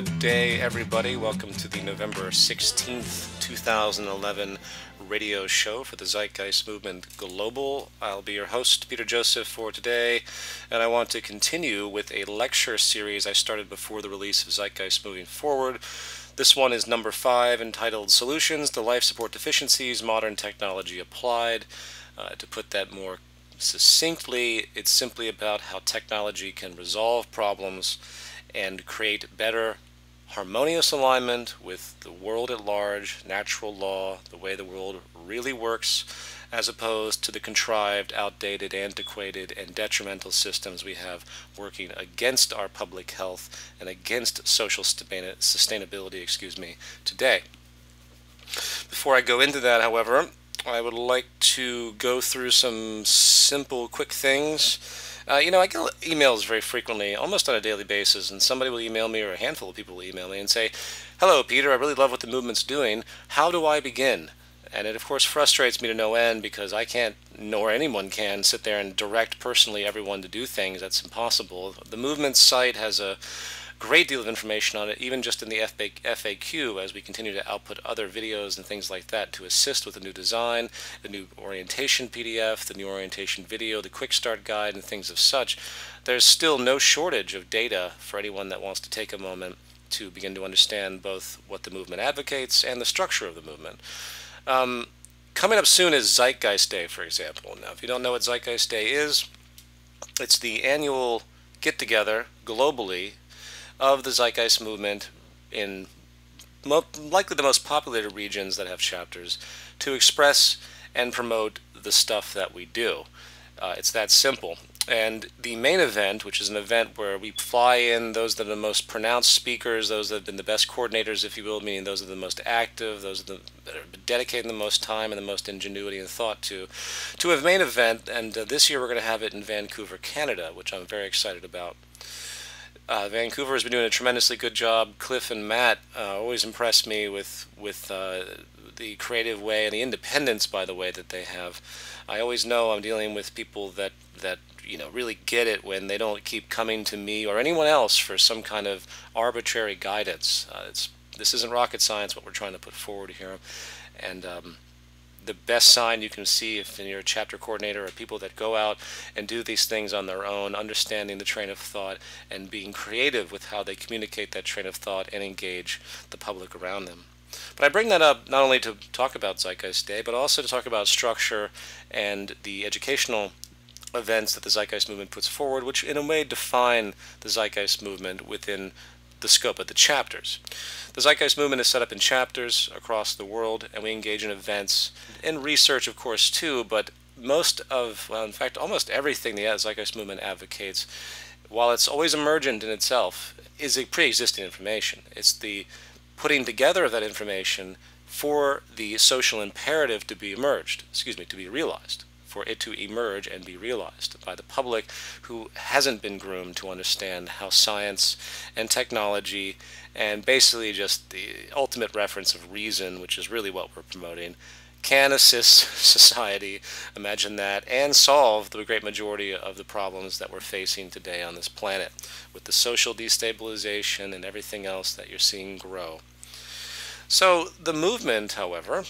Good day, everybody. Welcome to the November 16th, 2011 radio show for the Zeitgeist Movement Global. I'll be your host, Peter Joseph, for today, and I want to continue with a lecture series I started before the release of Zeitgeist Moving Forward. This one is number 5, entitled Solutions to Life Support Deficiencies, Modern Technology Applied. To put that more succinctly, it's simply about how technology can resolve problems and create better harmonious alignment with the world at large, natural law, the way the world really works, as opposed to the contrived, outdated, antiquated, and detrimental systems we have working against our public health and against social sustainability, today. Before I go into that, however, I would like to go through some simple, quick things. I get emails very frequently, almost on a daily basis, and somebody will email me, or a handful of people will email me and say, "Hello, Peter, I really love what the movement's doing. How do I begin?" And it, of course, frustrates me to no end, because I can't, nor anyone can, sit there and direct personally everyone to do things. That's impossible. The movement site has a great deal of information on it, even just in the FAQ, as we continue to output other videos and things like that to assist with the new design, the new orientation PDF, the new orientation video, the quick start guide, and things of such. There's still no shortage of data for anyone that wants to take a moment to begin to understand both what the movement advocates and the structure of the movement. Coming up soon is Zeitgeist Day, for example. Now, if you don't know what Zeitgeist Day is, it's the annual get-together globally of the Zeitgeist movement in likely the most populated regions that have chapters to express and promote the stuff that we do. It's that simple. And the main event, which is an event where we fly in those that are the most pronounced speakers, those that have been the best coordinators, if you will, meaning those that are the most active, those that are dedicating the most time and the most ingenuity and thought to a main event. And this year we're going to have it in Vancouver, Canada, which I'm very excited about. Vancouver has been doing a tremendously good job. Cliff and Matt always impress me with the creative way and the independence, by the way, that they have. I always know I'm dealing with people that really get it when they don't keep coming to me or anyone else for some kind of arbitrary guidance. This isn't rocket science, what we're trying to put forward here. And the best sign you can see if you're a chapter coordinator are people that go out and do these things on their own, understanding the train of thought and being creative with how they communicate that train of thought and engage the public around them. But I bring that up not only to talk about Zeitgeist Day, but also to talk about structure and the educational events that the Zeitgeist movement puts forward, which in a way define the Zeitgeist movement within the scope of the chapters. The Zeitgeist movement is set up in chapters across the world, and we engage in events and research, of course, too, but in fact, almost everything the Zeitgeist movement advocates, while it's always emergent in itself, is a pre-existing information. It's the putting together of that information for the social imperative to be realized, for it to emerge and be realized by the public who hasn't been groomed to understand how science and technology and basically just the ultimate reference of reason, which is really what we're promoting, can assist society, imagine that, and solve the great majority of the problems that we're facing today on this planet with the social destabilization and everything else that you're seeing grow. So the movement, however,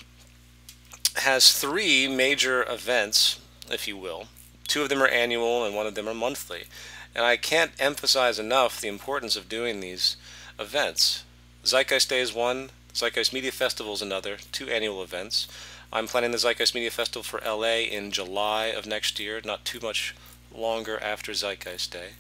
has 3 major events, if you will. 2 of them are annual and 1 of them are monthly. And I can't emphasize enough the importance of doing these events. Zeitgeist Day is one, Zeitgeist Media Festival is another, 2 annual events. I'm planning the Zeitgeist Media Festival for LA in July of next year, not too much longer after Zeitgeist Day.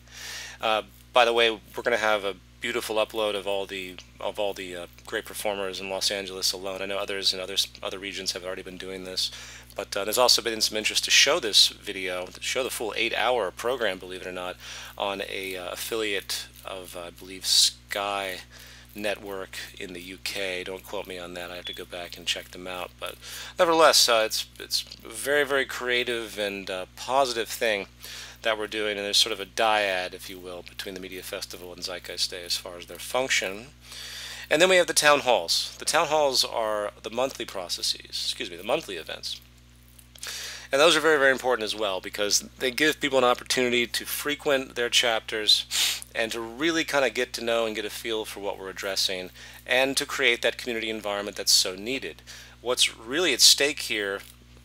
By the way, we're going to have a beautiful upload of all the great performers in Los Angeles alone. I know others in other regions have already been doing this, but there's also been some interest to show this video, to show the full 8-hour program, believe it or not, on a affiliate of, I believe, Sky Network in the UK. Don't quote me on that. I have to go back and check them out. But nevertheless, it's a very, very creative and positive thing that we're doing, and there's sort of a dyad, if you will, between the Media Festival and Zeitgeist Day as far as their function. And then we have the town halls. The town halls are the monthly the monthly events. And those are very, very important as well, because they give people an opportunity to frequent their chapters and to really kind of get to know and get a feel for what we're addressing, and to create that community environment that's so needed. What's really at stake here,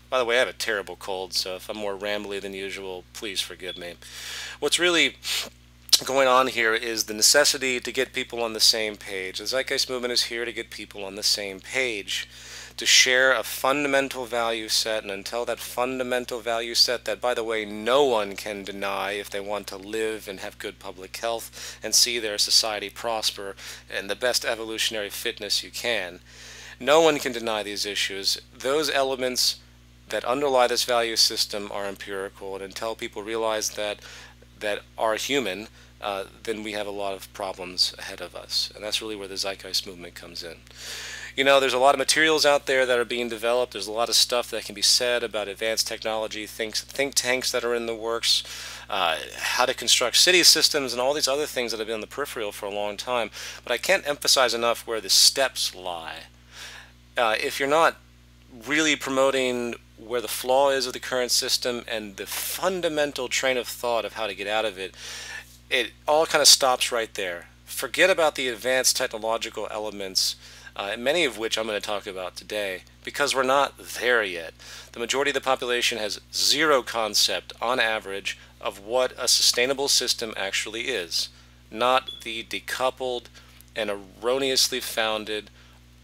by the way, I have a terrible cold, so if I'm more rambly than usual, please forgive me. What's really going on here is the necessity to get people on the same page. The Zeitgeist movement is here to get people on the same page, to share a fundamental value set, and until that fundamental value set that, by the way, no one can deny if they want to live and have good public health and see their society prosper and the best evolutionary fitness you can. No one can deny these issues. Those elements that underlie this value system are empirical, and until people realize that are human, then we have a lot of problems ahead of us. And that's really where the Zeitgeist movement comes in. You know, there's a lot of materials out there that are being developed. There's a lot of stuff that can be said about advanced technology, think tanks that are in the works, how to construct city systems, and all these other things that have been on the peripheral for a long time. But I can't emphasize enough where the steps lie. If you're not really promoting where the flaw is of the current system and the fundamental train of thought of how to get out of it, it all kind of stops right there. Forget about the advanced technological elements, many of which I'm going to talk about today, because we're not there yet. The majority of the population has zero concept, on average, of what a sustainable system actually is, not the decoupled and erroneously founded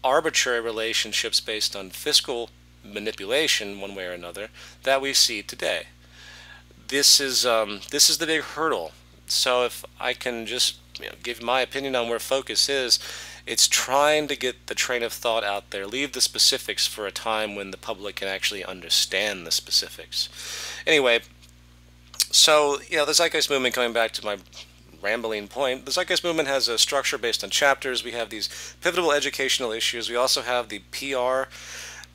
arbitrary relationships based on fiscal manipulation, one way or another, that we see today. This is the big hurdle. So if I can just give my opinion on where focus is, it's trying to get the train of thought out there, leave the specifics for a time when the public can actually understand the specifics. Anyway, so the Zeitgeist movement, coming back to my rambling point, the Zeitgeist movement has a structure based on chapters. We have these pivotal educational issues. We also have the PR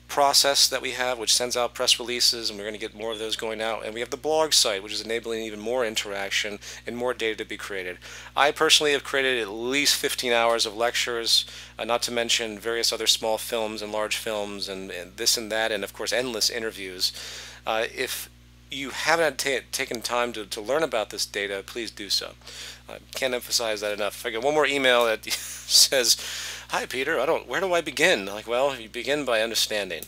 process that we have, which sends out press releases, and we're going to get more of those going out. And we have the blog site, which is enabling even more interaction and more data to be created. I personally have created at least 15 hours of lectures, not to mention various other small films and large films and this and that, and of course endless interviews. If you haven't taken time to learn about this data, please do so. I can't emphasize that enough. If I get one more email that says, "Hi Peter, where do I begin?" Like, well, you begin by understanding.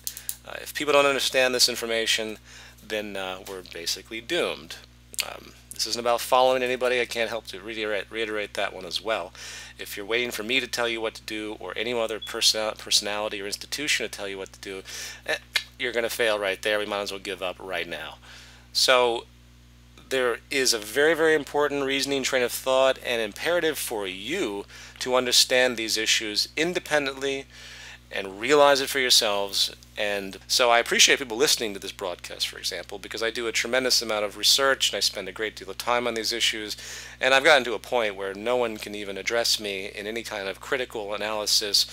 If people don't understand this information, then we're basically doomed. This isn't about following anybody. I can't help to reiterate that one as well. If you're waiting for me to tell you what to do, or any other personality or institution to tell you what to do, you're going to fail right there. We might as well give up right now. So there is a very, very important reasoning train of thought and imperative for you to understand these issues independently and realize it for yourselves. And so I appreciate people listening to this broadcast, for example, because I do a tremendous amount of research and I spend a great deal of time on these issues, and I've gotten to a point where no one can even address me in any kind of critical analysis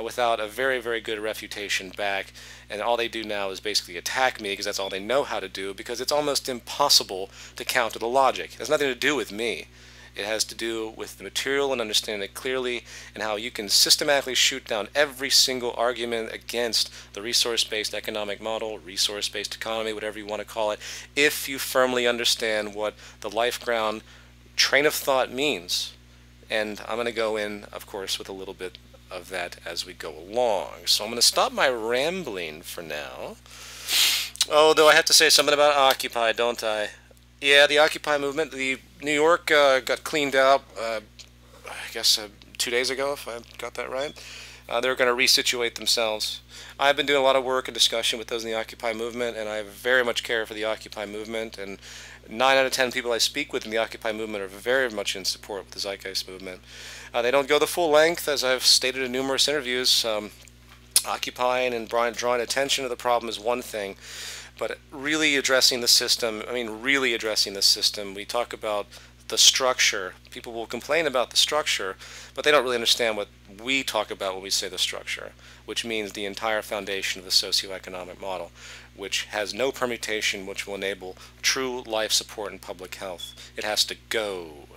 without a very, very good refutation back. And all they do now is basically attack me, because that's all they know how to do, because it's almost impossible to counter the logic. It has nothing to do with me. It has to do with the material and understanding it clearly, and how you can systematically shoot down every single argument against the resource-based economic model, resource-based economy, whatever you want to call it, if you firmly understand what the life ground train of thought means. And I'm going to go in, of course, with a little bit of that as we go along. So I'm going to stop my rambling for now. Although I have to say something about Occupy, don't I? Yeah, the Occupy movement. The New York got cleaned out, I guess 2 days ago, if I got that right. They're going to resituate themselves. I've been doing a lot of work and discussion with those in the Occupy movement, and I very much care for the Occupy movement. And 9 out of 10 people I speak with in the Occupy movement are very much in support with the Zeitgeist movement. They don't go the full length, as I've stated in numerous interviews. Occupying and drawing attention to the problem is one thing, but really addressing the system, really addressing the system. We talk about the structure. People will complain about the structure, but they don't really understand what we talk about when we say the structure, which means the entire foundation of the socioeconomic model, which has no permutation which will enable true life support and public health. It has to go.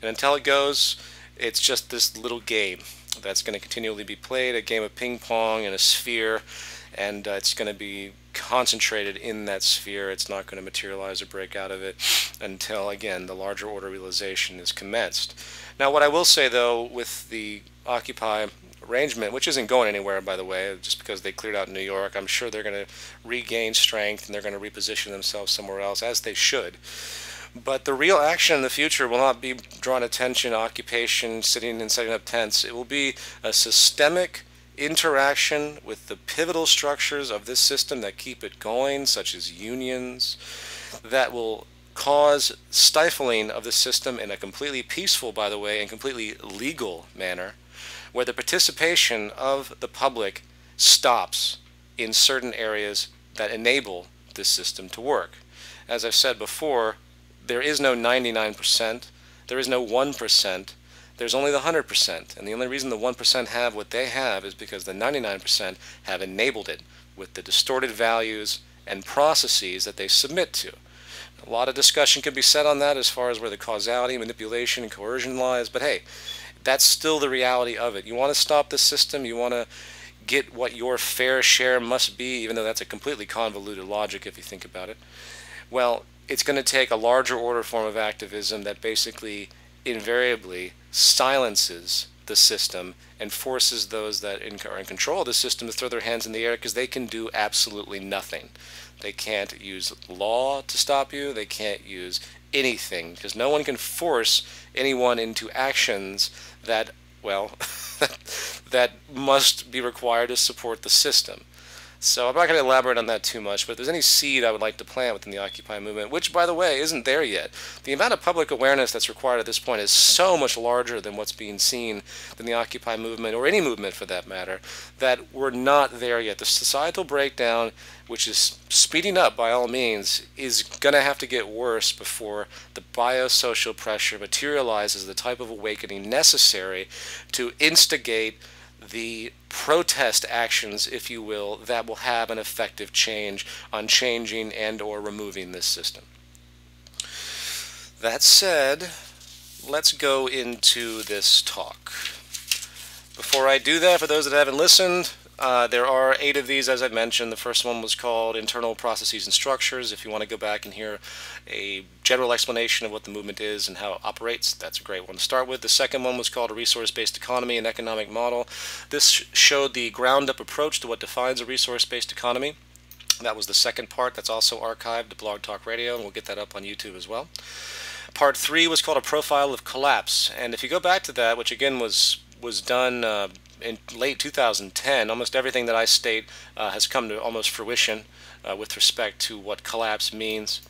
And until it goes, it's just this little game that's going to continually be played, a game of ping pong in a sphere, and it's going to be concentrated in that sphere. It's not going to materialize or break out of it until, again, the larger order realization is commenced. Now, what I will say, though, with the Occupy arrangement, which isn't going anywhere, by the way, just because they cleared out New York, I'm sure they're going to regain strength and they're going to reposition themselves somewhere else, as they should. But the real action in the future will not be drawing attention, occupation, sitting and setting up tents. It will be a systemic interaction with the pivotal structures of this system that keep it going, such as unions, that will cause stifling of the system in a completely peaceful, by the way, and completely legal manner, where the participation of the public stops in certain areas that enable this system to work. As I've said before, there is no 99%, there is no 1%, there's only the 100%, and the only reason the 1% have what they have is because the 99% have enabled it with the distorted values and processes that they submit to. A lot of discussion can be said on that as far as where the causality, manipulation, and coercion lies, but hey, that's still the reality of it. You want to stop the system, you want to get what your fair share must be, even though that's a completely convoluted logic if you think about it. Well, it's going to take a larger order form of activism that basically invariably silences the system and forces those that are in control of the system to throw their hands in the air, because they can do absolutely nothing. They can't use law to stop you. They can't use anything, because no one can force anyone into actions that, well, that must be required to support the system. So I'm not going to elaborate on that too much, but if there's any seed I would like to plant within the Occupy movement, which, by the way, isn't there yet, the amount of public awareness that's required at this point is so much larger than what's being seen in the Occupy movement, or any movement for that matter, that we're not there yet. The societal breakdown, which is speeding up by all means, is going to have to get worse before the biosocial pressure materializes the type of awakening necessary to instigate the protest actions, if you will, that will have an effective change on changing and or removing this system. That said, let's go into this talk. Before I do that, for those that haven't listened, there are 8 of these, as I mentioned. The first one was called Internal Processes and Structures. If you want to go back and hear a general explanation of what the movement is and how it operates, that's a great one to start with. The second one was called A Resource-Based Economy and Economic Model. This showed the ground-up approach to what defines a resource-based economy. That was the second part. That's also archived to Blog Talk Radio, and we'll get that up on YouTube as well. Part 3 was called A Profile of Collapse. And if you go back to that, which again was done in late 2010, almost everything that I state has come to almost fruition with respect to what collapse means.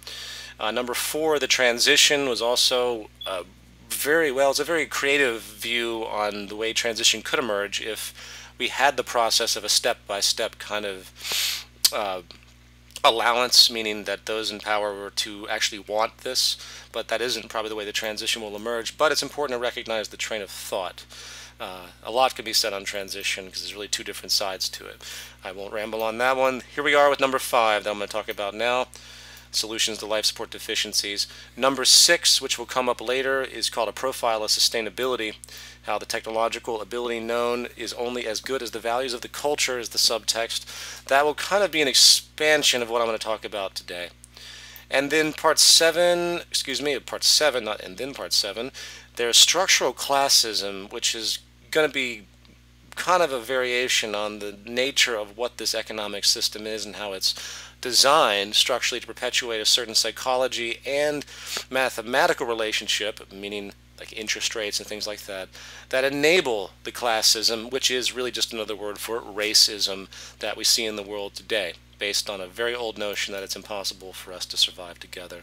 Number 4, the transition, was also very well. It's a very creative view on the way transition could emerge if we had the process of a step-by-step kind of allowance, meaning that those in power were to actually want this, but that isn't probably the way the transition will emerge. But it's important to recognize the train of thought. A lot can be said on transition because there's really 2 different sides to it. I won't ramble on that one. Here we are with number 5 that I'm going to talk about now. Solutions to life support deficiencies. Number 6, which will come up later, is called A Profile of Sustainability. How the technological ability known is only as good as the values of the culture is the subtext. That will kind of be an expansion of what I'm going to talk about today. And then part 7, there's structural classism, which is going to be kind of a variation on the nature of what this economic system is and how it's designed structurally to perpetuate a certain psychology and mathematical relationship, meaning like interest rates and things like that, that enable the classism, which is really just another word for racism that we see in the world today, based on a very old notion that it's impossible for us to survive together.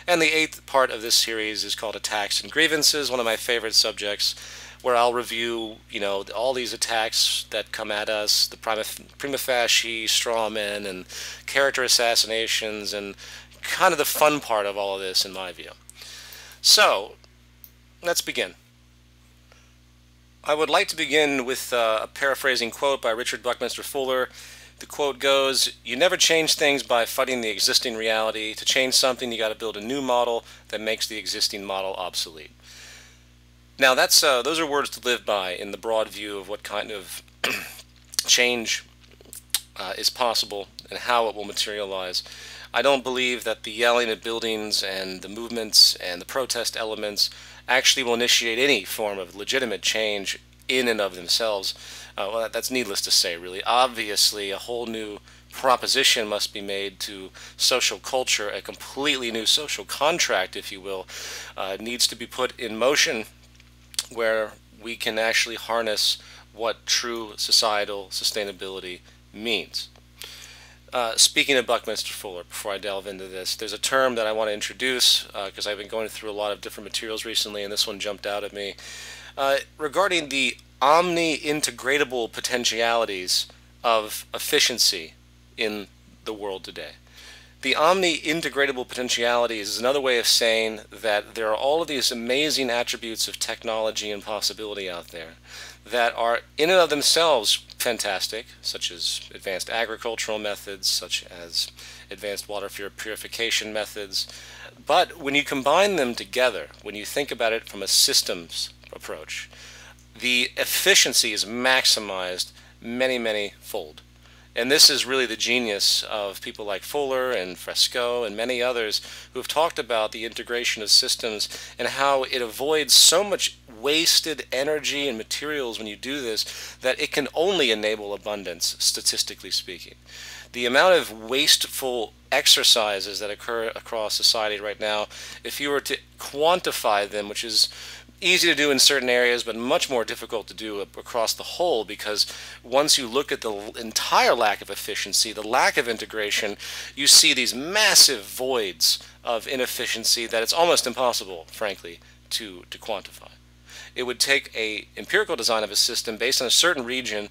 And the 8th part of this series is called Attacks and Grievances, one of my favorite subjects, where I'll review, all these attacks that come at us, the prima facie, straw men, and character assassinations, and kind of the fun part of all of this, in my view. So, let's begin. I would like to begin with a paraphrasing quote by Richard Buckminster Fuller. The quote goes, "You never change things by fighting the existing reality. To change something, you got to build a new model that makes the existing model obsolete." Now, those are words to live by in the broad view of what kind of change is possible and how it will materialize. I don't believe that the yelling at buildings and the movements and the protest elements actually will initiate any form of legitimate change in and of themselves. Well, that's needless to say, really. Obviously, a whole new proposition must be made to social culture, a completely new social contract, if you will, needs to be put in motion where we can actually harness what true societal sustainability means. Speaking of Buckminster Fuller, before I delve into this, there's a term that I want to introduce because I've been going through a lot of different materials recently, and this one jumped out at me, regarding the omni-integratable potentialities of efficiency in the world today. The omni-integratable potentialities is another way of saying that there are all of these amazing attributes of technology and possibility out there that are in and of themselves fantastic, such as advanced agricultural methods, such as advanced water purification methods. But when you combine them together, when you think about it from a systems approach, the efficiency is maximized many fold. And this is really the genius of people like Fuller and Fresco and many others who have talked about the integration of systems and how it avoids so much wasted energy and materials when you do this that it can only enable abundance, statistically speaking. The amount of wasteful exercises that occur across society right now, if you were to quantify them, which is easy to do in certain areas, but much more difficult to do across the whole, because once you look at the entire lack of efficiency, the lack of integration, you see these massive voids of inefficiency that it's almost impossible, frankly, to quantify. It would take an empirical design of a system based on a certain region,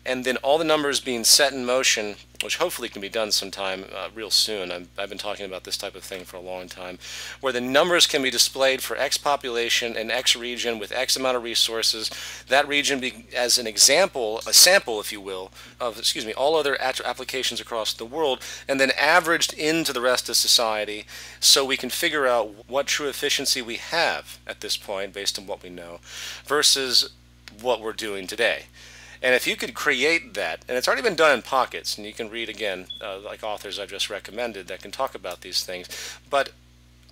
and then all the numbers being set in motion, which hopefully can be done sometime real soon. I've been talking about this type of thing for a long time, where the numbers can be displayed for X population and X region with X amount of resources. That region as an example, a sample, if you will, of, all other applications across the world, and then averaged into the rest of society so we can figure out what true efficiency we have at this point based on what we know versus what we're doing today. And if you could create that, and it's already been done in pockets, and you can read again, like authors I've just recommended that can talk about these things, but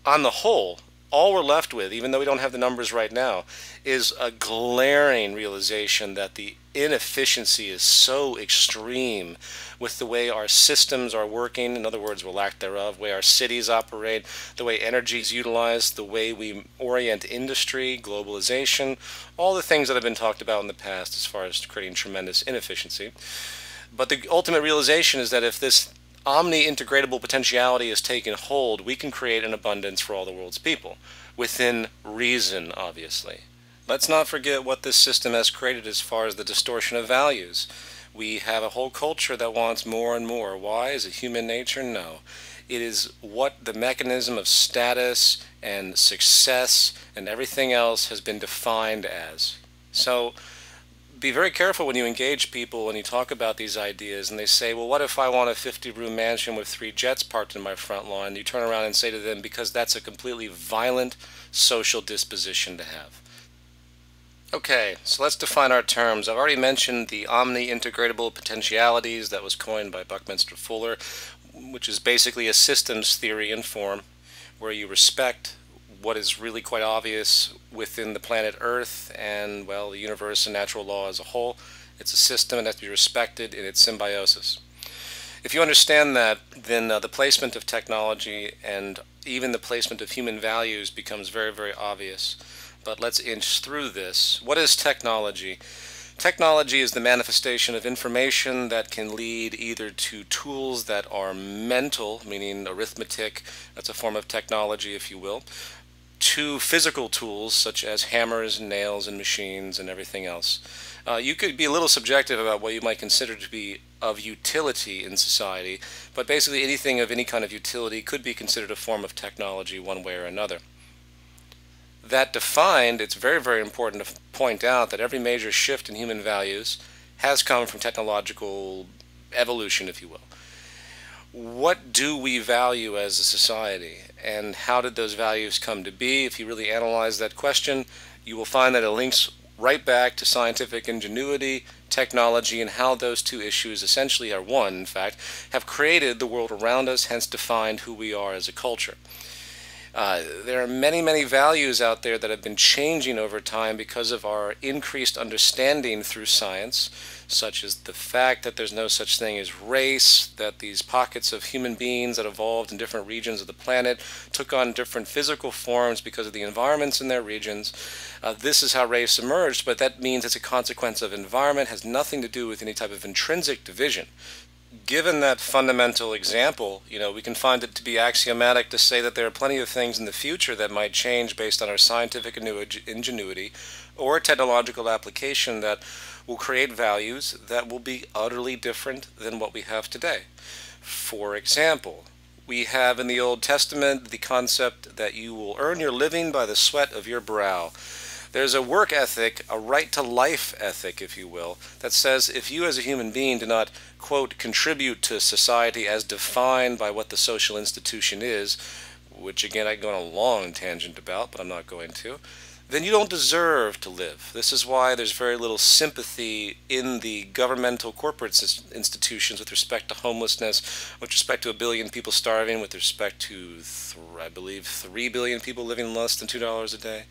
on the whole, all we're left with, even though we don't have the numbers right now, is a glaring realization that the inefficiency is so extreme with the way our systems are working, in other words, or lack thereof, the way our cities operate, the way energy is utilized, the way we orient industry, globalization, all the things that have been talked about in the past as far as creating tremendous inefficiency. But the ultimate realization is that if this omni-integratable potentiality is taken hold, we can create an abundance for all the world's people, within reason, obviously. Let's not forget what this system has created as far as the distortion of values. We have a whole culture that wants more and more. Why? Is it human nature? No. It is what the mechanism of status and success and everything else has been defined as. So be very careful when you engage people, when you talk about these ideas, and they say, well, what if I want a 50-room mansion with 3 jets parked in my front lawn? You turn around and say to them, because that's a completely violent social disposition to have. Okay, so let's define our terms. I've already mentioned the omni-integratable potentialities that was coined by Buckminster Fuller, which is basically a systems theory in form, where you respect what is really quite obvious within the planet Earth and, well, the universe and natural law as a whole. It's a system that has to be respected in its symbiosis. If you understand that, then the placement of technology and even the placement of human values becomes very obvious. But let's inch through this. What is technology? Technology is the manifestation of information that can lead either to tools that are mental, meaning arithmetic, that's a form of technology, if you will, to physical tools such as hammers and nails and machines and everything else. You could be a little subjective about what you might consider to be of utility in society, but basically anything of any kind of utility could be considered a form of technology one way or another. That defined, it's very important to point out that every major shift in human values has come from technological evolution, if you will. What do we value as a society, and how did those values come to be? If you really analyze that question, you will find that it links right back to scientific ingenuity, technology, and how those two issues essentially are one, in fact, have created the world around us, hence defined who we are as a culture. There are many, many values out there that have been changing over time because of our increased understanding through science, such as the fact that there's no such thing as race, that these pockets of human beings that evolved in different regions of the planet took on different physical forms because of the environments in their regions. This is how race emerged, but that means it's a consequence of environment, has nothing to do with any type of intrinsic division. Given that fundamental example, we can find it to be axiomatic to say that there are plenty of things in the future that might change based on our scientific ingenuity or technological application that will create values that will be utterly different than what we have today. For example, we have in the Old Testament the concept that you will earn your living by the sweat of your brow. There's a work ethic, a right to life ethic, if you will, that says if you as a human being do not, quote, contribute to society as defined by what the social institution is, which again I can go on a long tangent about, but I'm not going to, then you don't deserve to live. This is why there's very little sympathy in the governmental corporate institutions with respect to homelessness, with respect to 1 billion people starving, with respect to, I believe, 3 billion people living less than $2 a day.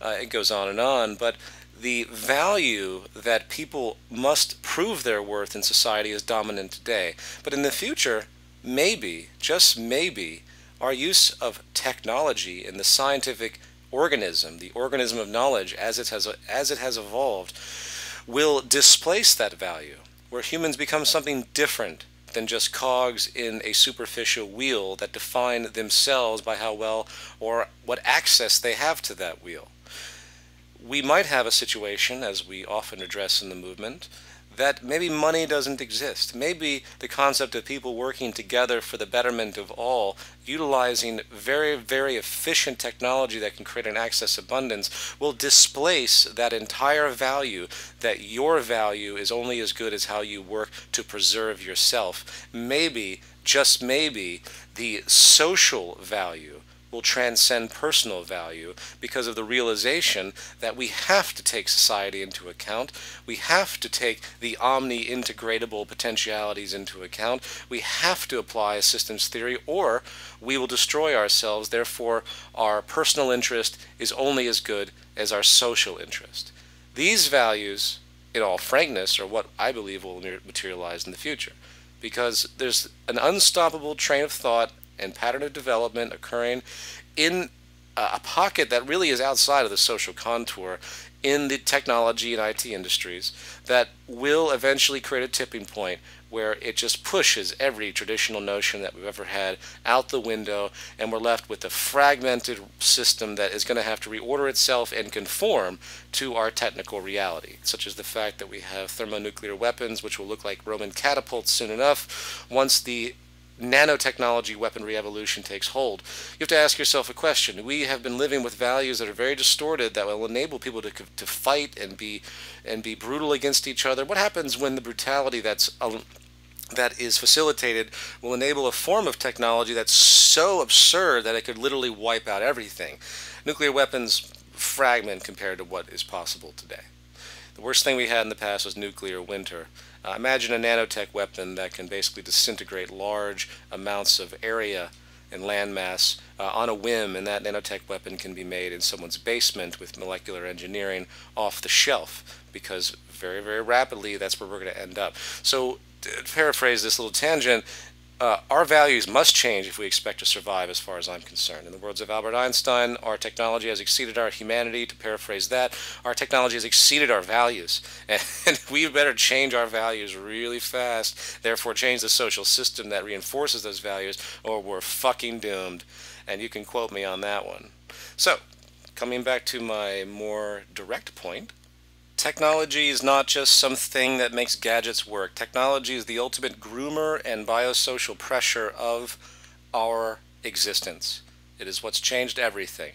It goes on, but the value that people must prove their worth in society is dominant today. But in the future, maybe, just maybe, our use of technology in the scientific organism, the organism of knowledge as it has evolved, will displace that value, where humans become something different than just cogs in a superficial wheel that define themselves by how well or what access they have to that wheel. We might have a situation, as we often address in the movement, that maybe money doesn't exist. Maybe the concept of people working together for the betterment of all, utilizing very, very efficient technology that can create an access abundance, will displace that entire value, that your value is only as good as how you work to preserve yourself. Maybe, just maybe, the social value will transcend personal value because of the realization that we have to take society into account. We have to take the omni-integratable potentialities into account. We have to apply a systems theory or we will destroy ourselves. Therefore, our personal interest is only as good as our social interest. These values, in all frankness, are what I believe will materialize in the future, because there's an unstoppable train of thought and pattern of development occurring in a pocket that really is outside of the social contour in the technology and IT industries that will eventually create a tipping point where it just pushes every traditional notion that we've ever had out the window, and we're left with a fragmented system that is going to have to reorder itself and conform to our technical reality, such as the fact that we have thermonuclear weapons, which will look like Roman catapults soon enough once the nanotechnology weaponry evolution takes hold. You have to ask yourself a question. We have been living with values that are very distorted that will enable people to fight and be brutal against each other. What happens when the brutality that is facilitated will enable a form of technology that's so absurd that it could literally wipe out everything? Nuclear weapons fragment compared to what is possible today. The worst thing we had in the past was nuclear winter. Imagine a nanotech weapon that can basically disintegrate large amounts of area and landmass on a whim, and that nanotech weapon can be made in someone's basement with molecular engineering off the shelf, because very, very rapidly that's where we're going to end up. So, to paraphrase this little tangent, our values must change if we expect to survive, as far as I'm concerned. In the words of Albert Einstein, our technology has exceeded our humanity. To paraphrase that, our technology has exceeded our values. And we better change our values really fast, therefore change the social system that reinforces those values, or we're fucking doomed. And you can quote me on that one. So, coming back to my more direct point, technology is not just something that makes gadgets work. Technology is the ultimate groomer and biosocial pressure of our existence. It is what's changed everything.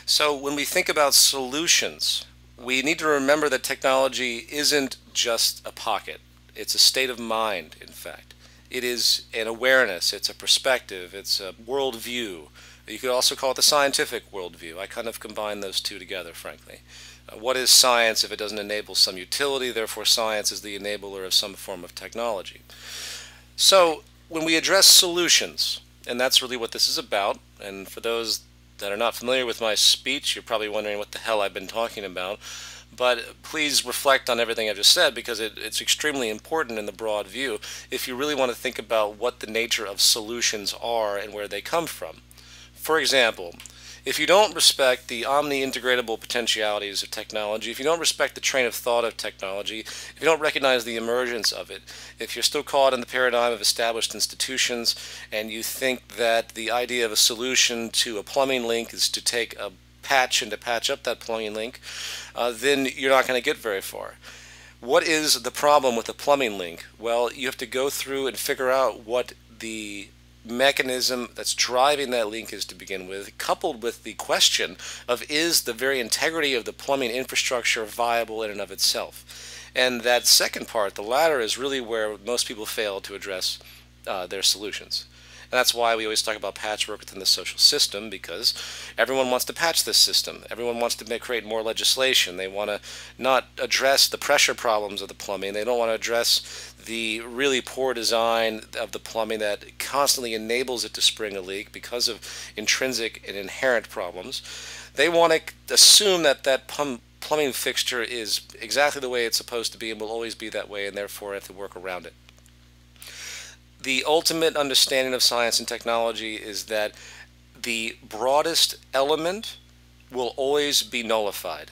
So when we think about solutions, we need to remember that technology isn't just a pocket. It's a state of mind, in fact. It is an awareness, it's a perspective, it's a worldview, You could also call it the scientific worldview. I kind of combine those two together, frankly. What is science if it doesn't enable some utility? Therefore, science is the enabler of some form of technology. So, when we address solutions, and that's really what this is about, and for those that are not familiar with my speech, you're probably wondering what the hell I've been talking about. But please reflect on everything I've just said, because it's extremely important in the broad view if you really want to think about what the nature of solutions are and where they come from. For example, if you don't respect the omni-integratable potentialities of technology, if you don't respect the train of thought of technology, if you don't recognize the emergence of it, if you're still caught in the paradigm of established institutions and you think that the idea of a solution to a plumbing leak is to take a patch and to patch up that plumbing leak, then you're not going to get very far. What is the problem with the plumbing leak? Well, you have to go through and figure out what the mechanism that's driving that leak is to begin with, coupled with the question of, is the very integrity of the plumbing infrastructure viable in and of itself? And that second part, the latter, is really where most people fail to address their solutions. And that's why we always talk about patchwork within the social system, because everyone wants to patch this system. Everyone wants to create more legislation. They want to not address the pressure problems of the plumbing. They don't want to address the really poor design of the plumbing that constantly enables it to spring a leak because of intrinsic and inherent problems. They want to assume that that plumbing fixture is exactly the way it's supposed to be and will always be that way, and therefore have to work around it. The ultimate understanding of science and technology is that the broadest element will always be nullified.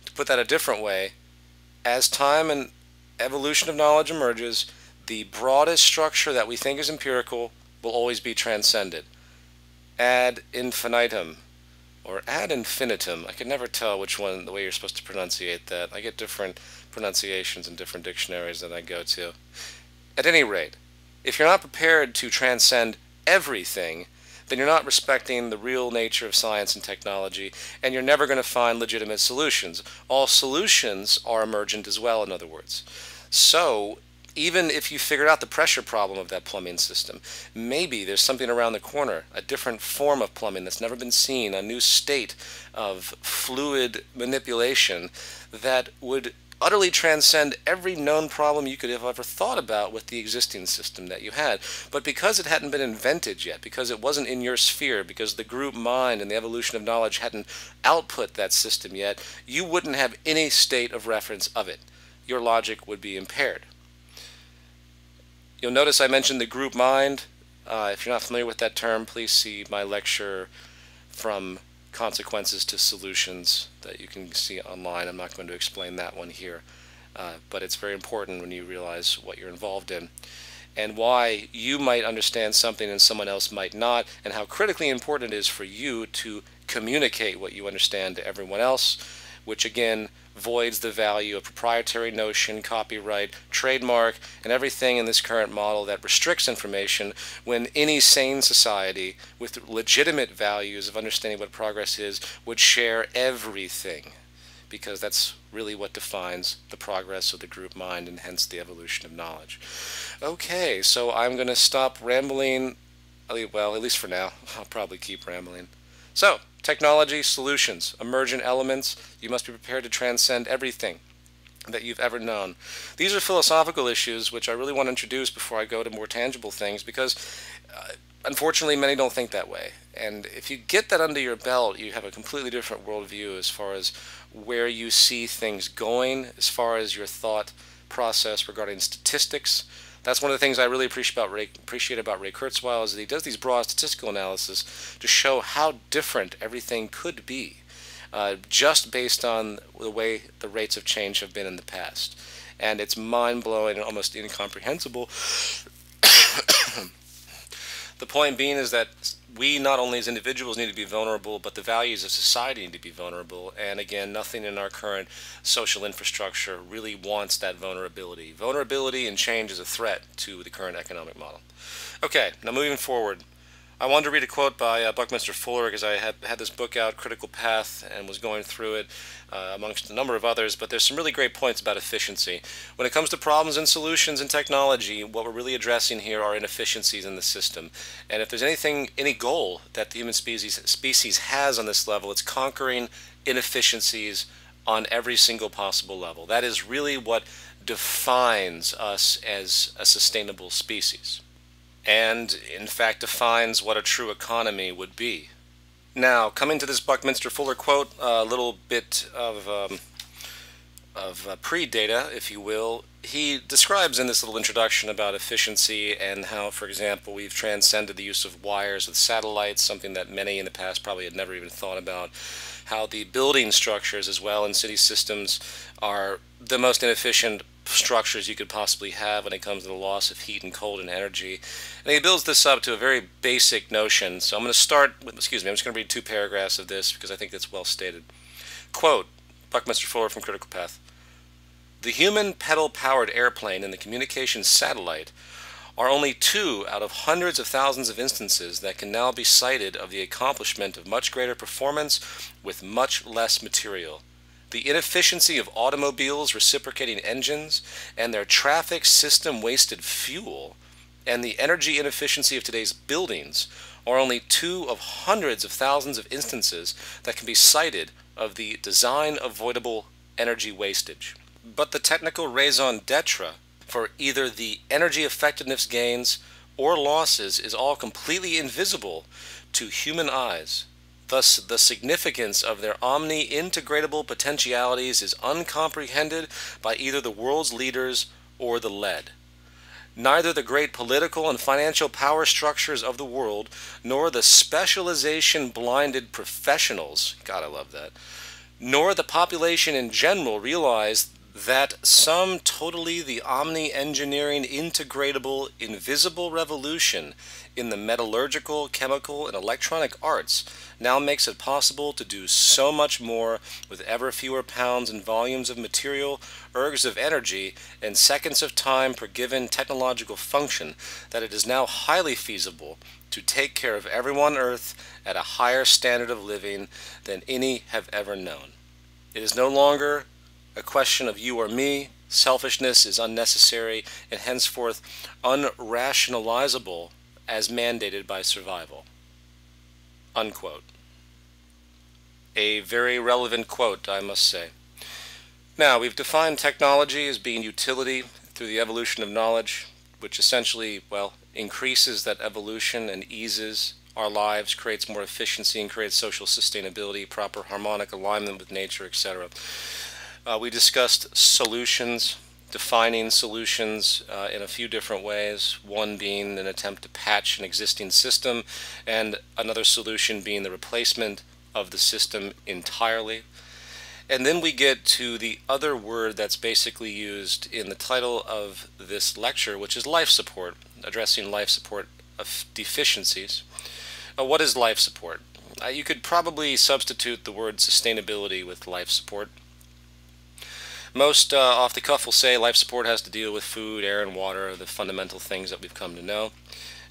To put that a different way, as time and evolution of knowledge emerges, the broadest structure that we think is empirical will always be transcended. Ad infinitum, or ad infinitum. I can never tell which one, the way you're supposed to pronunciate that. I get different pronunciations in different dictionaries that I go to. At any rate, if you're not prepared to transcend everything, then you're not respecting the real nature of science and technology, and you're never going to find legitimate solutions. All solutions are emergent as well, in other words. So, even if you figured out the pressure problem of that plumbing system, maybe there's something around the corner, a different form of plumbing that's never been seen, a new state of fluid manipulation that would utterly transcend every known problem you could have ever thought about with the existing system that you had. But because it hadn't been invented yet, because it wasn't in your sphere, because the group mind and the evolution of knowledge hadn't output that system yet, you wouldn't have any state of reference of it. Your logic would be impaired. You'll notice I mentioned the group mind. If you're not familiar with that term, please see my lecture from Consequences to Solutions that you can see online. I'm not going to explain that one here, but it's very important when you realize what you're involved in and why you might understand something and someone else might not, and how critically important it is for you to communicate what you understand to everyone else, which again voids the value of proprietary notion, copyright, trademark, and everything in this current model that restricts information, when any sane society with legitimate values of understanding what progress is would share everything, because that's really what defines the progress of the group mind and hence the evolution of knowledge. Okay, so I'm going to stop rambling. Well, at least for now. I'll probably keep rambling. So, technology, solutions, emergent elements. You must be prepared to transcend everything that you've ever known. These are philosophical issues which I really want to introduce before I go to more tangible things, because unfortunately many don't think that way. And if you get that under your belt, you have a completely different worldview as far as where you see things going, as far as your thought process regarding statistics. That's one of the things I really appreciate about Ray Kurzweil, is that he does these broad statistical analysis to show how different everything could be, just based on the way the rates of change have been in the past. And it's mind-blowing and almost incomprehensible. The point being is that we, not only as individuals, need to be vulnerable, but the values of society need to be vulnerable. And again, nothing in our current social infrastructure really wants that vulnerability. Vulnerability and change is a threat to the current economic model. Okay, now moving forward. I wanted to read a quote by Buckminster Fuller because I had this book out, Critical Path, and was going through it amongst a number of others, but there's some really great points about efficiency. When it comes to problems and solutions in technology, what we're really addressing here are inefficiencies in the system. And if there's any goal that the human species has on this level, it's conquering inefficiencies on every single possible level. That is really what defines us as a sustainable species, and in fact defines what a true economy would be. Now, coming to this Buckminster Fuller quote, a little bit of pre-data, if you will. He describes in this little introduction about efficiency and how, for example, we've transcended the use of wires with satellites, something that many in the past probably had never even thought about. How the building structures as well in city systems are the most inefficient structures you could possibly have when it comes to the loss of heat and cold and energy. And he builds this up to a very basic notion. So I'm going to start with, I'm just going to read 2 paragraphs of this because I think it's well stated. Quote, Buckminster Fuller from Critical Path. The human pedal-powered airplane and the communications satellite are only 2 out of hundreds of thousands of instances that can now be cited of the accomplishment of much greater performance with much less material. The inefficiency of automobiles' reciprocating engines and their traffic system wasted fuel, and the energy inefficiency of today's buildings are only 2 of hundreds of thousands of instances that can be cited of the design-avoidable energy wastage. But the technical raison d'etre for either the energy effectiveness gains or losses is all completely invisible to human eyes. Thus, the significance of their omni-integratable potentialities is uncomprehended by either the world's leaders or the led. Neither the great political and financial power structures of the world, nor the specialization-blinded professionals, God, I love that, nor the population in general realize that some totally the omni-engineering integratable invisible revolution in the metallurgical, chemical, and electronic arts now makes it possible to do so much more with ever fewer pounds and volumes of material, ergs of energy, and seconds of time per given technological function that it is now highly feasible to take care of everyone on Earth at a higher standard of living than any have ever known. It is no longer a question of you or me. Selfishness is unnecessary and henceforth unrationalizable as mandated by survival. Unquote. A very relevant quote, I must say. Now, we've defined technology as being utility through the evolution of knowledge, which essentially, well, increases that evolution and eases our lives, creates more efficiency, and creates social sustainability, proper harmonic alignment with nature, etc. We discussed solutions, defining solutions in a few different ways, one being an attempt to patch an existing system, and another solution being the replacement of the system entirely. And then we get to the other word that's basically used in the title of this lecture, which is life support, addressing life support of deficiencies. What is life support? You could probably substitute the word sustainability with life support. Most off the cuff will say life support has to deal with food, air, and water, the fundamental things that we've come to know.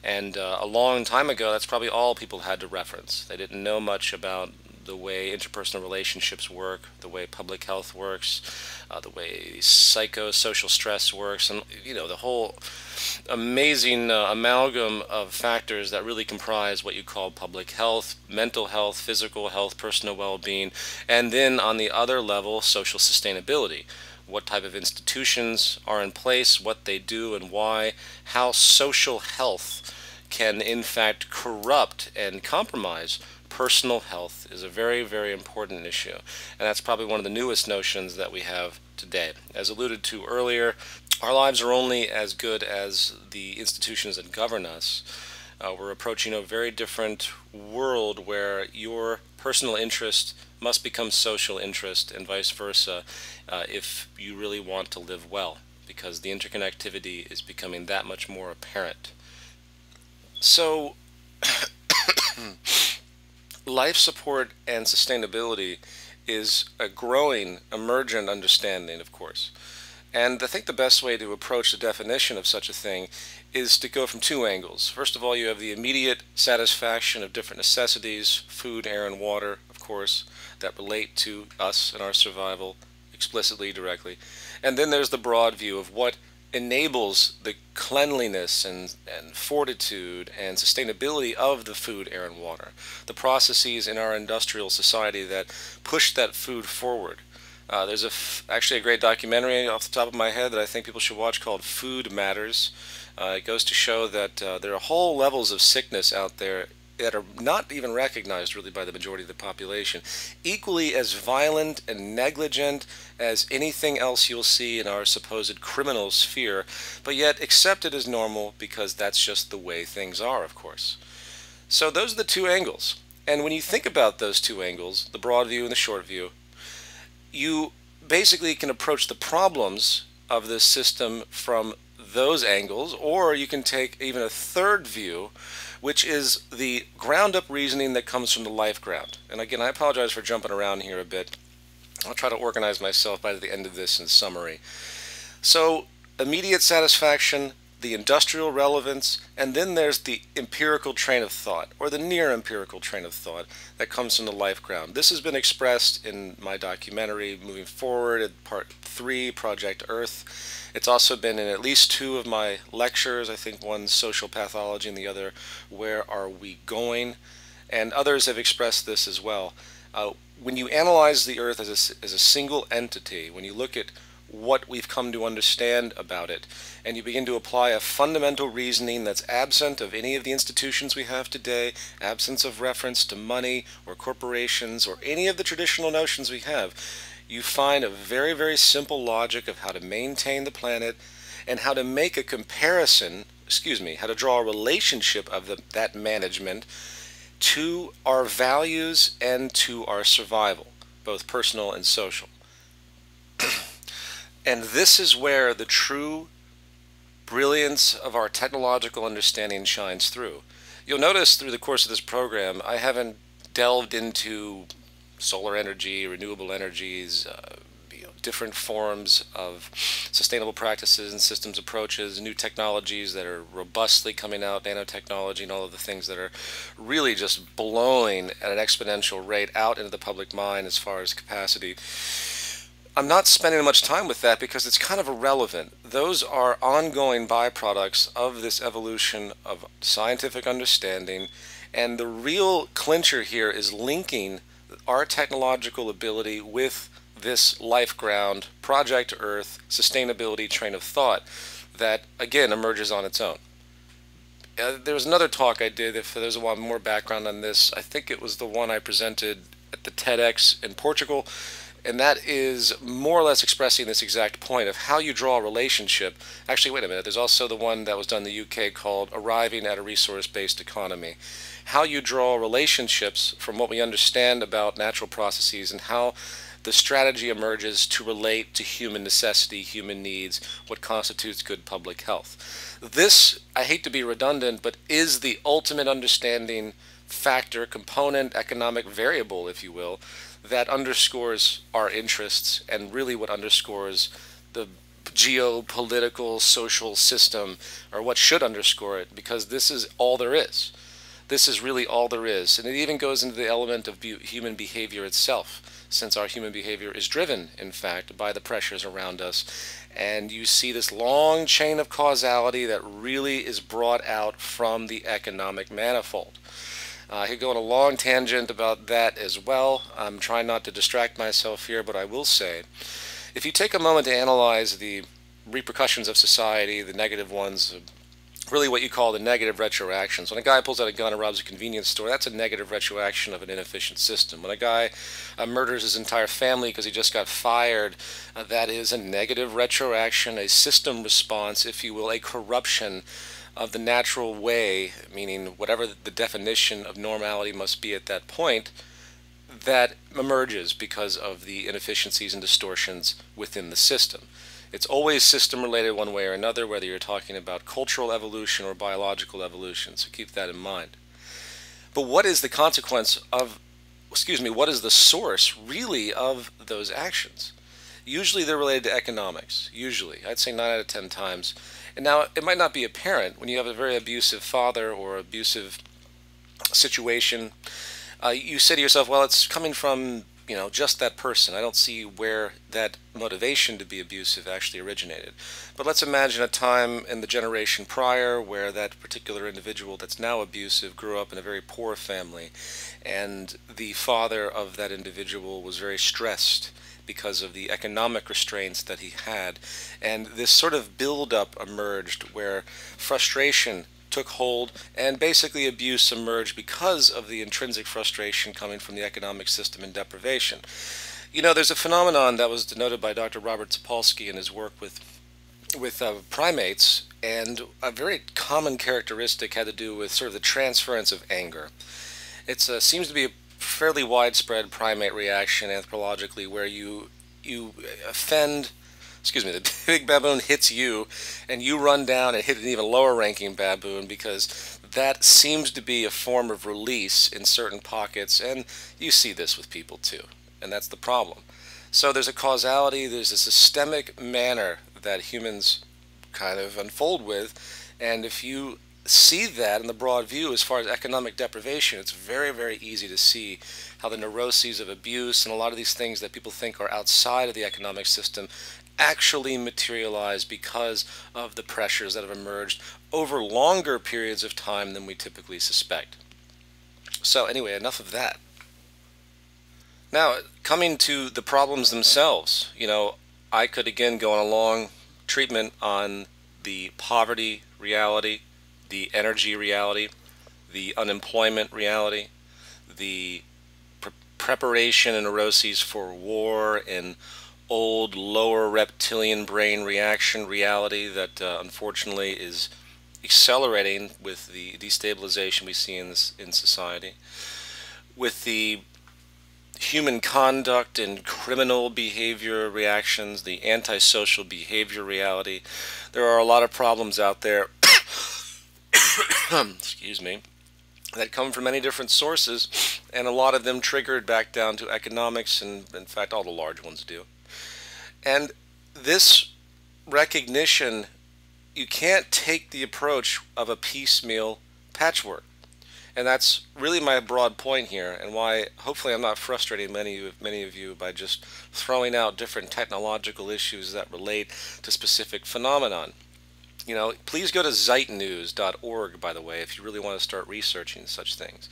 And a long time ago, that's probably all people had to reference. They didn't know much about the way interpersonal relationships work, the way public health works, the way psychosocial stress works, and the whole amazing amalgam of factors that really comprise what you call public health, mental health, physical health, personal well-being, and then on the other level, social sustainability. What type of institutions are in place, what they do and why, how social health can in fact corrupt and compromise personal health is a very, very important issue. And that's probably one of the newest notions that we have today. As alluded to earlier, our lives are only as good as the institutions that govern us. We're approaching a very different world where your personal interest must become social interest and vice versa if you really want to live well, because the interconnectivity is becoming that much more apparent. So life support and sustainability is a growing, emergent understanding, of course. And I think the best way to approach the definition of such a thing is to go from two angles. First of all, you have the immediate satisfaction of different necessities, food, air, and water, of course, that relate to us and our survival explicitly, directly. And then there's the broad view of what enables the cleanliness and fortitude and sustainability of the food, air, and water. The processes in our industrial society that push that food forward. There's actually a great documentary off the top of my head that I think people should watch called Food Matters. It goes to show that there are whole levels of sickness out there that are not even recognized really by the majority of the population, equally as violent and negligent as anything else you'll see in our supposed criminal sphere, but yet accepted as normal because that's just the way things are, of course. So those are the two angles. And when you think about those two angles, the broad view and the short view, you basically can approach the problems of this system from those angles, or you can take even a third view, which is the ground-up reasoning that comes from the life ground. And again, I apologize for jumping around here a bit. I'll try to organize myself by the end of this in summary. So, immediate satisfaction, the industrial relevance, and then there's the empirical train of thought, or the near empirical train of thought that comes from the life ground. This has been expressed in my documentary Moving Forward in Part 3, Project Earth. It's also been in at least two of my lectures, I think one's Social Pathology and the other Where Are We Going? And others have expressed this as well. When you analyze the Earth as a single entity, when you look at what we've come to understand about it, and you begin to apply a fundamental reasoning that's absent of any of the institutions we have today, absence of reference to money or corporations or any of the traditional notions we have, you find a very, very simple logic of how to maintain the planet and how to make a comparison, how to draw a relationship of that management to our values and to our survival, both personal and social. And this is where the true brilliance of our technological understanding shines through. You'll notice through the course of this program, I haven't delved into solar energy, renewable energies, different forms of sustainable practices and systems approaches, new technologies that are robustly coming out, nanotechnology and all of the things that are really just blowing at an exponential rate out into the public mind as far as capacity. I'm not spending much time with that because it's kind of irrelevant. Those are ongoing byproducts of this evolution of scientific understanding, and the real clincher here is linking our technological ability with this life ground, Project Earth, sustainability train of thought that, again, emerges on its own. There was another talk I did, if there's one more background on this, I think it was the one I presented at the TEDx in Portugal, and that is more or less expressing this exact point of how you draw a relationship. Actually, wait a minute, there's also the one that was done in the UK called Arriving at a Resource-Based Economy. How you draw relationships from what we understand about natural processes and how the strategy emerges to relate to human necessity, human needs, what constitutes good public health. This, I hate to be redundant, but is the ultimate understanding factor, component, economic variable, if you will, that underscores our interests and really what underscores the geopolitical social system, or what should underscore it, because this is all there is. This is really all there is. And it even goes into the element of human behavior itself, since our human behavior is driven, in fact, by the pressures around us. And you see this long chain of causality that really is brought out from the economic manifold. I could go on a long tangent about that as well. I'm trying not to distract myself here, but I will say, if you take a moment to analyze the repercussions of society, the negative ones, really what you call the negative retroactions. When a guy pulls out a gun and robs a convenience store, that's a negative retroaction of an inefficient system. When a guy murders his entire family because he just got fired, that is a negative retroaction, a system response, if you will, a corruption of the natural way, meaning whatever the definition of normality must be at that point, that emerges because of the inefficiencies and distortions within the system. It's always system related one way or another, whether you're talking about cultural evolution or biological evolution, so keep that in mind. But what is the consequence of, what is the source really of those actions? Usually they're related to economics. Usually. I'd say 9 out of 10 times. And now, it might not be apparent when you have a very abusive father or abusive situation. You say to yourself, well, it's coming from, just that person. I don't see where that motivation to be abusive actually originated. But let's imagine a time in the generation prior where that particular individual that's now abusive grew up in a very poor family, and the father of that individual was very stressed because of the economic restraints that he had. And this sort of build-up emerged where frustration took hold and basically abuse emerged because of the intrinsic frustration coming from the economic system and deprivation. There's a phenomenon that was denoted by Dr. Robert Sapolsky in his work with primates, and a very common characteristic had to do with sort of the transference of anger. It seems to be a fairly widespread primate reaction anthropologically where you offend, the big baboon hits you, and you run down and hit an even lower ranking baboon because that seems to be a form of release in certain pockets, and you see this with people too, and that's the problem. So there's a causality, there's a systemic manner that humans kind of unfold with, and if you see that in the broad view as far as economic deprivation, it's very, very easy to see how the neuroses of abuse and a lot of these things that people think are outside of the economic system actually materialize because of the pressures that have emerged over longer periods of time than we typically suspect. So anyway, enough of that. Now, coming to the problems themselves, I could again go on a long treatment on the poverty reality, the energy reality, the unemployment reality, the preparation and neuroses for war and old lower reptilian brain reaction reality that unfortunately is accelerating with the destabilization we see in society, with the human conduct and criminal behavior reactions, the antisocial behavior reality. There are a lot of problems out there excuse me, that come from many different sources, and a lot of them triggered back down to economics, and in fact all the large ones do. And this recognition, you can't take the approach of a piecemeal patchwork. And that's really my broad point here, and why hopefully I'm not frustrating many of you by just throwing out different technological issues that relate to specific phenomenon. Please go to zeitnews.org, by the way, if you really want to start researching such things.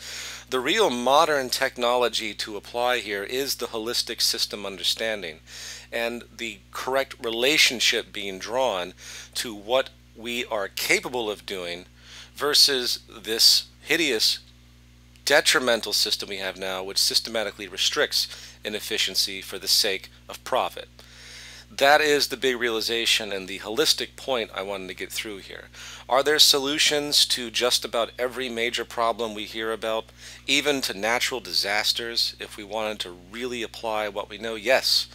The real modern technology to apply here is the holistic system understanding and the correct relationship being drawn to what we are capable of doing versus this hideous, detrimental system we have now, which systematically restricts inefficiency for the sake of profit. That is the big realization and the holistic point I wanted to get through here. Are there solutions to just about every major problem we hear about, even to natural disasters, if we wanted to really apply what we know? Yes,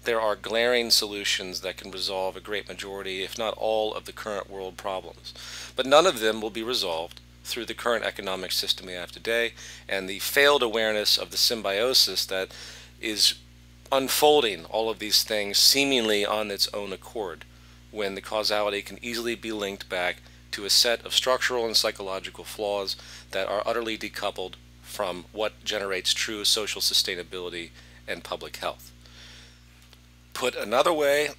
there are glaring solutions that can resolve a great majority, if not all, of the current world problems. But none of them will be resolved through the current economic system we have today and the failed awareness of the symbiosis that is unfolding all of these things seemingly on its own accord, when the causality can easily be linked back to a set of structural and psychological flaws that are utterly decoupled from what generates true social sustainability and public health. Put another way,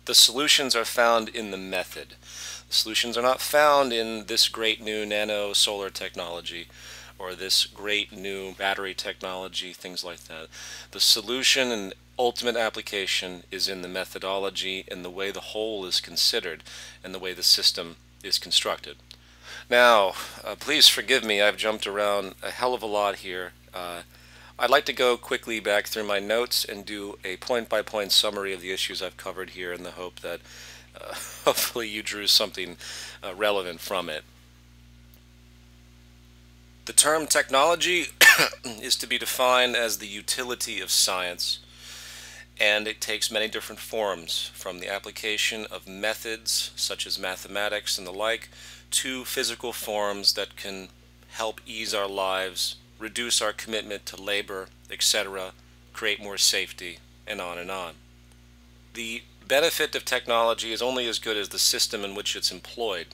the solutions are found in the method. The solutions are not found in this great new nano solar technology or this great new battery technology, things like that. The solution and ultimate application is in the methodology, in the way the whole is considered, and the way the system is constructed. Now, please forgive me, I've jumped around a hell of a lot here. I'd like to go quickly back through my notes and do a point-by-point summary of the issues I've covered here in the hope that hopefully you drew something relevant from it. The term technology is to be defined as the utility of science, and it takes many different forms, from the application of methods such as mathematics and the like, to physical forms that can help ease our lives, reduce our commitment to labor, etc., create more safety, and on and on. the benefit of technology is only as good as the system in which it's employed.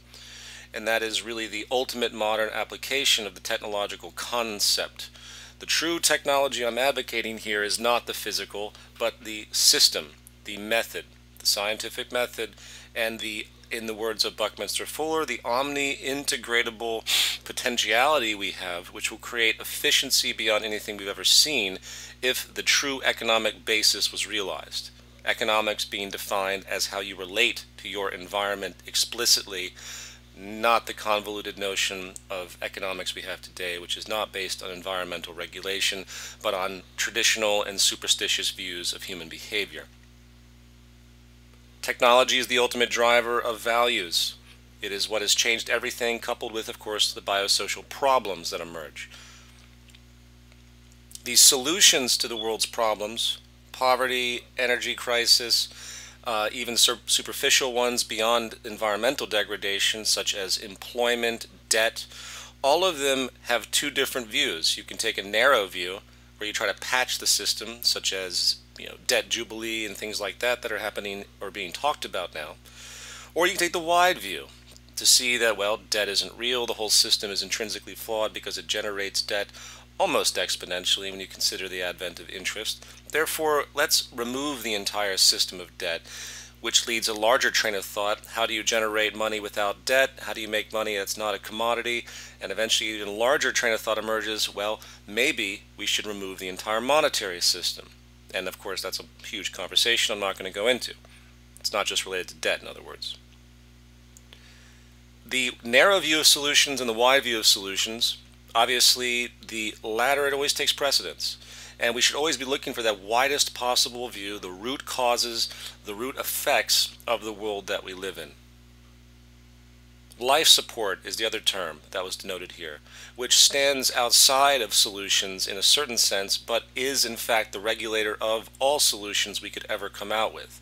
And that is really the ultimate modern application of the technological concept. The true technology I'm advocating here is not the physical, but the system, the method, the scientific method, and the, in the words of Buckminster Fuller, the omni-integratable potentiality we have, which will create efficiency beyond anything we've ever seen if the true economic basis was realized. Economics being defined as how you relate to your environment explicitly, not the convoluted notion of economics we have today, which is not based on environmental regulation, but on traditional and superstitious views of human behavior. Technology is the ultimate driver of values. It is what has changed everything, coupled with, of course, the biosocial problems that emerge. These solutions to the world's problems, poverty, energy crisis, even superficial ones beyond environmental degradation, such as employment, debt, all of them have two different views. You can take a narrow view, where you try to patch the system, such as debt jubilee and things like that that are happening or being talked about now. Or you can take the wide view to see that, well, debt isn't real, the whole system is intrinsically flawed because it generates debt almost exponentially when you consider the advent of interest. Therefore, let's remove the entire system of debt, which leads a larger train of thought. How do you generate money without debt? How do you make money that's not a commodity? And eventually, even a larger train of thought emerges, well, maybe we should remove the entire monetary system. And of course, that's a huge conversation I'm not going to go into. It's not just related to debt, in other words. The narrow view of solutions and the wide view of solutions, obviously, the latter, it always takes precedence. And we should always be looking for that widest possible view, the root causes, the root effects of the world that we live in. Life support is the other term that was denoted here, which stands outside of solutions in a certain sense, but is in fact the regulator of all solutions we could ever come out with.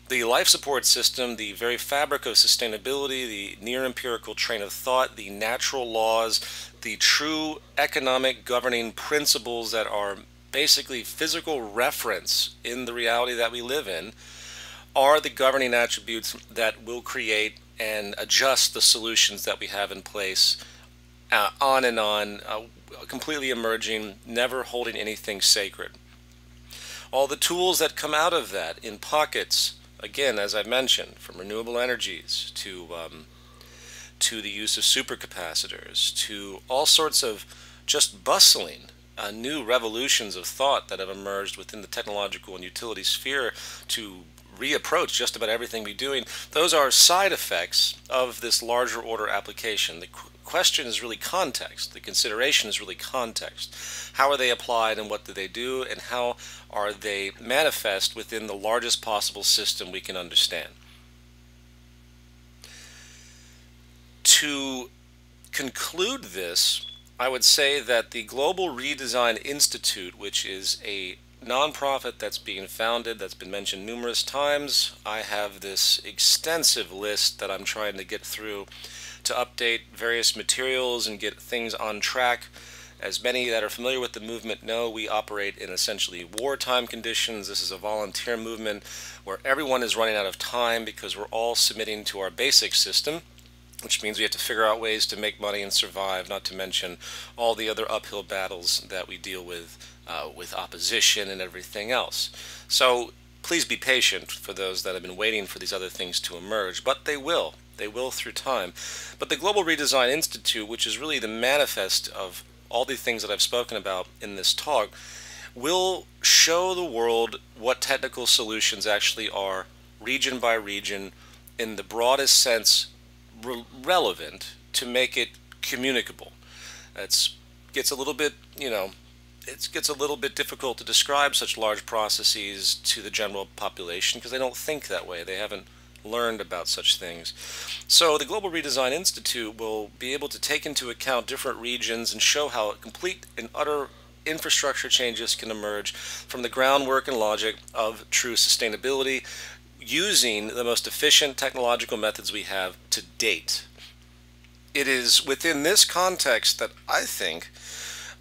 The life support system, the very fabric of sustainability, the near-empirical train of thought, the natural laws, the true economic governing principles that are basically physical reference in the reality that we live in, are the governing attributes that will create and adjust the solutions that we have in place, on and on, completely emerging, never holding anything sacred. All the tools that come out of that in pockets, again, as I mentioned, from renewable energies to the use of supercapacitors, to all sorts of just bustling new revolutions of thought that have emerged within the technological and utility sphere to reapproach just about everything we're doing. Those are side effects of this larger order application. The question is really context. The consideration is really context. How are they applied and what do they do, and how are they manifest within the largest possible system we can understand? To conclude this, I would say that the Global Redesign Institute, which is a nonprofit that's being founded, that's been mentioned numerous times. I have this extensive list that I'm trying to get through to update various materials and get things on track. As many that are familiar with the movement know, we operate in essentially wartime conditions. This is a volunteer movement where everyone is running out of time because we're all submitting to our basic system, which means we have to figure out ways to make money and survive, not to mention all the other uphill battles that we deal with opposition and everything else. So please be patient for those that have been waiting for these other things to emerge, but they will. They will through time. But the Global Redesign Institute, which is really the manifest of all the things that I've spoken about in this talk, will show the world what technical solutions actually are, region by region, in the broadest sense relevant to make it communicable. It gets a little bit, it gets a little bit difficult to describe such large processes to the general population because they don't think that way. They haven't learned about such things. So the Global Redesign Institute will be able to take into account different regions and show how complete and utter infrastructure changes can emerge from the groundwork and logic of true sustainability using the most efficient technological methods we have to date. It is within this context that I think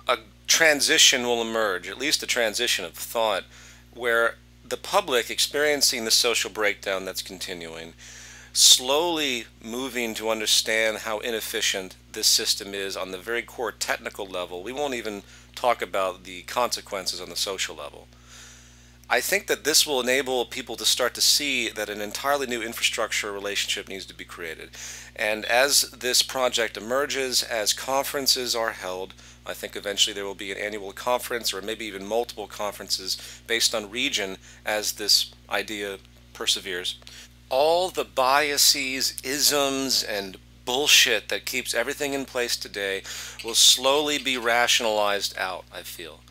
a transition will emerge, at least a transition of thought, where the public experiencing the social breakdown that's continuing, slowly moving to understand how inefficient this system is on the very core technical level. We won't even talk about the consequences on the social level. I think that this will enable people to start to see that an entirely new infrastructure relationship needs to be created. And as this project emerges, as conferences are held, I think eventually there will be an annual conference or maybe even multiple conferences based on region as this idea perseveres. All the biases, isms, and bullshit that keeps everything in place today will slowly be rationalized out, I feel.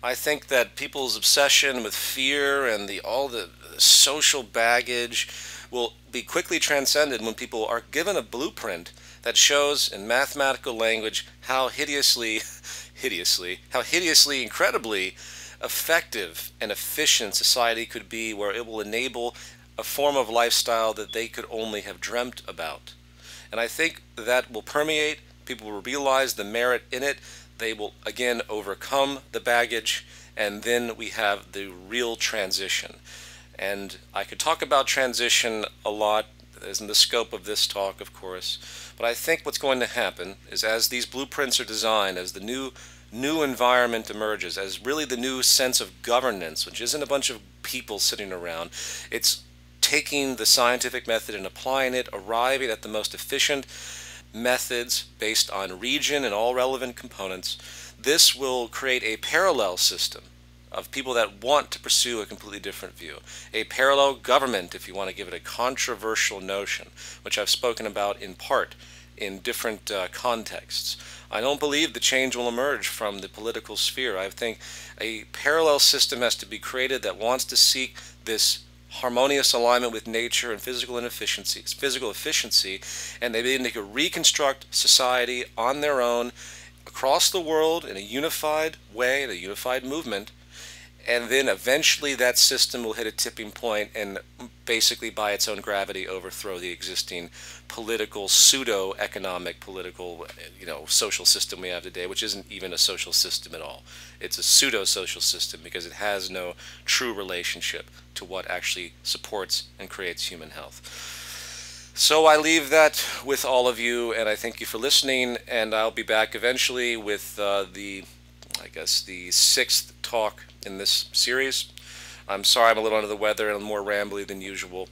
I think that people's obsession with fear and all the social baggage will be quickly transcended when people are given a blueprint that shows in mathematical language how hideously, incredibly effective and efficient society could be, where it will enable a form of lifestyle that they could only have dreamt about. And I think that will permeate. People will realize the merit in it. They will again overcome the baggage, and then we have the real transition. And I could talk about transition a lot, as in the scope of this talk, of course, but I think what's going to happen is, as these blueprints are designed, as the new environment emerges, as really the new sense of governance, which isn't a bunch of people sitting around, it's taking the scientific method and applying it, arriving at the most efficient methods based on region and all relevant components. This will create a parallel system of people that want to pursue a completely different view. A parallel government, if you want to give it a controversial notion, which I've spoken about in part in different contexts. I don't believe the change will emerge from the political sphere. I think a parallel system has to be created that wants to seek this harmonious alignment with nature and physical efficiency, and they can reconstruct society on their own across the world in a unified way, in a unified movement, and then eventually that system will hit a tipping point and basically by its own gravity overthrow the existing political, pseudo-economic, political, social system we have today, which isn't even a social system at all. It's a pseudo-social system because it has no true relationship to what actually supports and creates human health. So I leave that with all of you, and I thank you for listening, and I'll be back eventually with the sixth talk in this series. I'm sorry I'm a little under the weather and more rambly than usual,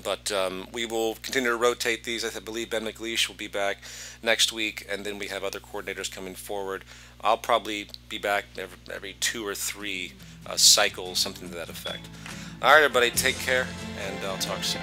but we will continue to rotate these. I believe Ben McLeish will be back next week, and then we have other coordinators coming forward. I'll probably be back every 2 or 3 cycles, something to that effect. All right, everybody, take care, and I'll talk soon.